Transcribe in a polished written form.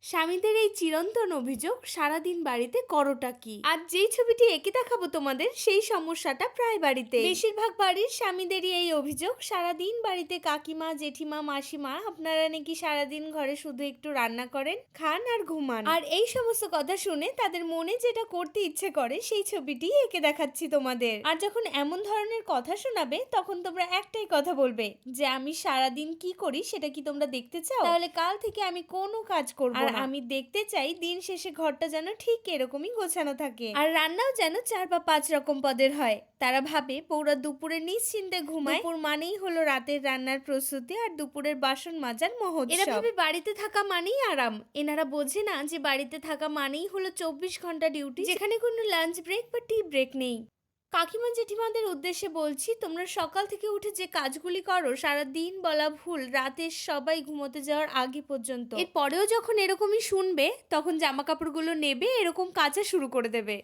স্বামীদের এই চিরন্তন অভিযোগ সারাদিন বাড়িতে করোটা কি। আর যেই ছবিটি এঁকে দেখাবো তোমাদের সেই সমস্যাটা প্রায় বাড়িতে বেশিরভাগ বাড়ির স্বামীদেরই এই অভিযোগ। সারাদিন বাড়িতে কাকিমা জেঠিমা মাসিমা আপনারা নাকি সারাদিন ঘরে শুধু একটু রান্না করেন, খান আর ঘুমান। আর এই সমস্ত কথা শুনে তাদের মনে যেটা করতে ইচ্ছে করে সেই ছবিটি এঁকে দেখাচ্ছি তোমাদের। আর যখন এমন ধরনের কথা শোনাবে তখন তোমরা একটাই কথা বলবে যে আমি সারাদিন কি করি সেটা কি তোমরা দেখতে চাও? তাহলে কাল থেকে আমি কোনো কাজ করবো আর আমি দেখতে চাই দিন শেষে ঘরটা যেন ঠিক এরকমই গোছানো থাকে, আর রান্নাও যেন 4 বা 5 রকম পদের হয়। তারা ভাবে পৌরা দুপুরে নিশ্চিন্তে ঘুমায়, দুপুর মানেই হলো রাতের রান্নার প্রস্তুতি আর দুপুরের বাসন মাজার মহোৎসব। এরা ভাবে বাড়িতে থাকা মানেই আরাম। এনারা বোঝে না যে বাড়িতে থাকা মানেই হলো 24 ঘন্টা ডিউটি, যেখানে কোনো লাঞ্চ ব্রেক বা টি ব্রেক নেই। কাকিমা জেঠিমাদের উদ্দেশ্যে বলছি, তোমরা সকাল থেকে উঠে যে কাজগুলি করো সারা দিন বলা ভুল, রাতে সবাই ঘুমোতে যাওয়ার আগে পর্যন্ত, এর পরেও যখন এরকমই শুনবে তখন জামা কাপড়গুলো নেবে এরকম কাচা শুরু করে দেবে।